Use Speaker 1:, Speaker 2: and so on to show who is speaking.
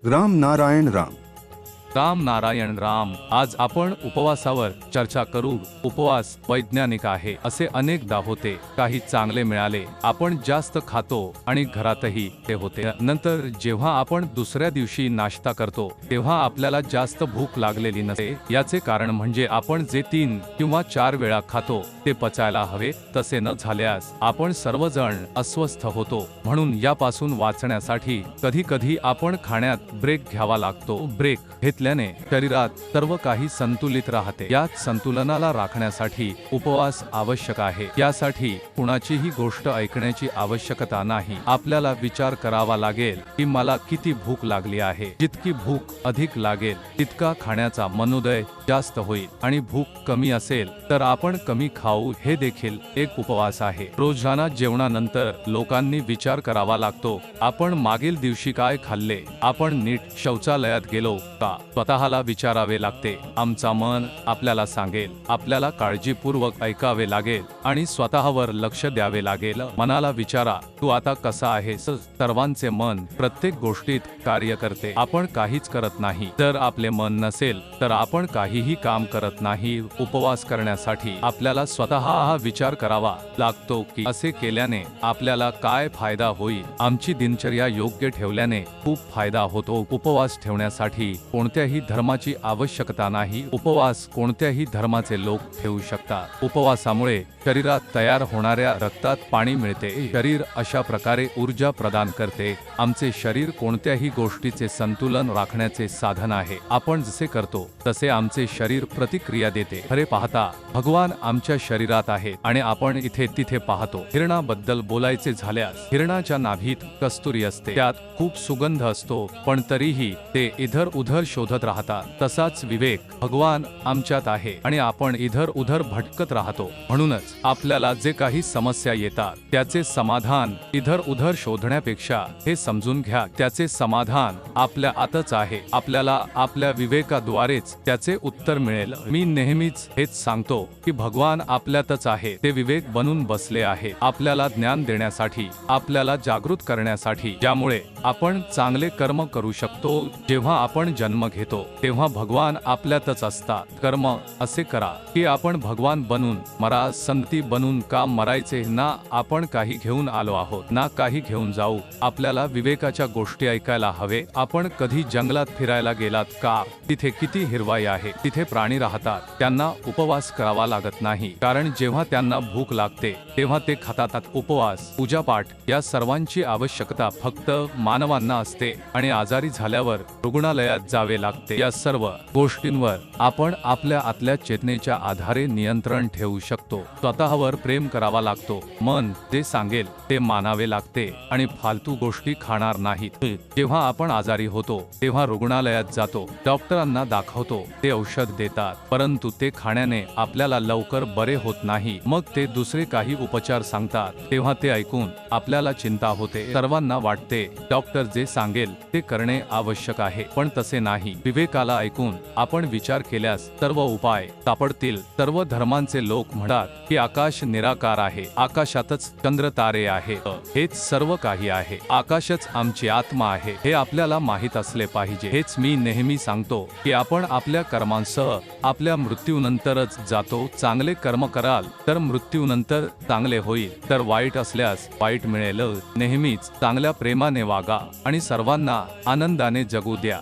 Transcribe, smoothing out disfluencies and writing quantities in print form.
Speaker 1: राम नारायण राम।
Speaker 2: राम नारायण राम। आज आपण उपवासावर चर्चा करू। उपवास वैज्ञानिक आहे असे अनेकदा होते। काही चांगले मिळाले, आपण जास्त खातो आणि घरातही ते होते। नंतर जेव्हा आपण दुसऱ्या दिवशी नाश्ता करतो तेव्हा आपल्याला जास्त भूक लागलेली नसते। याचे कारण म्हणजे आपण जे 3 किंवा 4 वेळा खातो ते पचायला हवे तसे न झाल्यास आपण सर्वजण अस्वस्थ होतो। म्हणून यापासून वाचण्यासाठी कधी-कधी आपण खाण्यात ब्रेक घ्यावा लागतो। ब्रेक घेतल्याने शरीरात सर्व काही संतुलित राहते। या संतुलनाला राखण्यासाठी उपवास आवश्यक आहे। यासाठी कुणाचीही गोष्ट ऐकण्याची आवश्यकता नाही। आपल्याला विचार करावा लागेल की मला किती भूक लागली आहे। जितकी भूक अधिक लागेल तितका खाण्याचा मनोदय जास्त होईल आणि भूक कमी असेल तर आपण कमी खाऊ। हे देखील एक उपवास आहे। रोजाना जेवणानंतर लोकांनी विचार करावा लागतो, आपण मागील दिवशी काय खाल्ले, आपण नीट शौचालयात गेलो का। स्वतःला विचारावे लागते। आमचा मन आपल्याला सांगेल, आपल्याला काळजीपूर्वक ऐकावे लागेल आणि स्वतःवर लक्ष द्यावे लागेल। मनाला विचारा, तू आता कसा आहेस। सर्वांचे मन प्रत्येक गोष्टीत कार्य करते। आपण काहीच करत नाही जर आपले मन नसेल तर आपण काहीही काम करत नाही। उपवास करण्यासाठी आपल्याला स्वतः हा विचार करावा लागतो की असे केल्याने आपल्याला काय फायदा होईल। आमची दिनचर्या योग्य ठेवल्याने खूप फायदा होतो। उपवास ठेवण्यासाठी कोणत्याही धर्माची आवश्यकता नाही। उपवास कोणत्याही धर्माचे लोक ठेवू शकतात। उपवासामुळे शरीरात तयार होणाऱ्या रक्तात पाणी मिळते। शरीर अशा प्रकारे ऊर्जा प्रदान करते। आमचे शरीर कोणत्याही गोष्टीचे संतुलन राखण्याचे साधन आहे। आपण जसे करतो तसे आमचे शरीर प्रतिक्रिया देते। खरे पाहता भगवान आमच्या शरीरात आहेत आणि आपण इथे तिथे पाहतो। हिरणाबद्दल बोलायचे झाल्यास हिरणाच्या नाभीत कस्तुरी असते, त्यात खूप सुगंध असतो, पण तरीही ते इधर उधर शोधत राहतात। तसाच विवेक भगवान आमच्यात आहे आणि आपण इधर उधर भटकत राहतो। म्हणूनच आपल्याला जे काही समस्या येतात त्याचे समाधान इधर उधर शोधण्यापेक्षा हे समजून घ्या, त्याचे समाधान आपल्या आतच आहे। आपल्याला आपल्या विवेकाद्वारेच त्याचे उत्तर मिळेल। मी नेहमीच हेच सांगतो की भगवान आपल्यातच आहे, ते विवेक बनून बसले आहे आपल्याला ज्ञान देण्यासाठी, आपल्याला जागृत करण्यासाठी, ज्यामुळे आपण चांगले कर्म करू शकतो। जेव्हा आपण जन्म घेतो तेव्हा भगवान आपल्यातच असतात। कर्म असे करा की आपण भगवान बनून मरा। संती बनून का मरायचे ना। आपण काही घेऊन आलो आहोत ना काही घेऊन जाऊ। आपल्याला विवेकाच्या गोष्टी ऐकायला हवे। आपण कधी जंगलात फिरायला गेलात का? तिथे किती हिरवाई आहे, तिथे प्राणी राहतात, त्यांना उपवास करावा लागत नाही, कारण जेव्हा त्यांना भूक लागते तेव्हा ते खातात। उपवास, पूजापाठ या सर्वांची आवश्यकता फक्त मानवांना असते आणि आजारी झाल्यावर रुग्णालयात जावे लागते। या सर्व गोष्टींवर आपण आपल्या आतल्या चेतनेच्या आधारे नियंत्रण ठेवू शकतो। स्वतःवर प्रेम करावा लागतो। मन जे सांगेल ते मानावे लागते आणि फालतू गोष्टी खाणार नाहीत। जेव्हा आपण आजारी होतो तेव्हा रुग्णालयात जातो, डॉक्टरांना दाखवतो, ते औषध देतात, परंतु ते खाण्याने आपल्याला लवकर बरे होत नाही। मग ते दुसरे काही उपचार सांगतात, तेव्हा ते ऐकून आपल्याला चिंता होते। सर्वांना वाटते डॉक्टर जे सांगेल ते करणे आवश्यक आहे, पण तसे नाही। विवेकाला ऐकून आपण विचार केल्यास सर्व उपाय सापडतील। सर्व धर्मांचे लोक म्हणतात की आकाश निराकार आहे, आकाशातच चंद्र तारे आहेत, हेच सर्व काही आहे, आकाशच आमची आत्मा आहे, हे आपल्याला माहित असले पाहिजे। हेच मी नेहमी सांगतो की आपण आपल्या कर्मांसह आपल्या मृत्यूनंतरच जातो। चांगले कर्म कराल तर मृत्यूनंतर चांगले होईल, तर वाईट असल्यास वाईट मिळेल। नेहमीच चांगल्या प्रेमाने वागा आणि सर्वांना आनंदाने जगू द्या।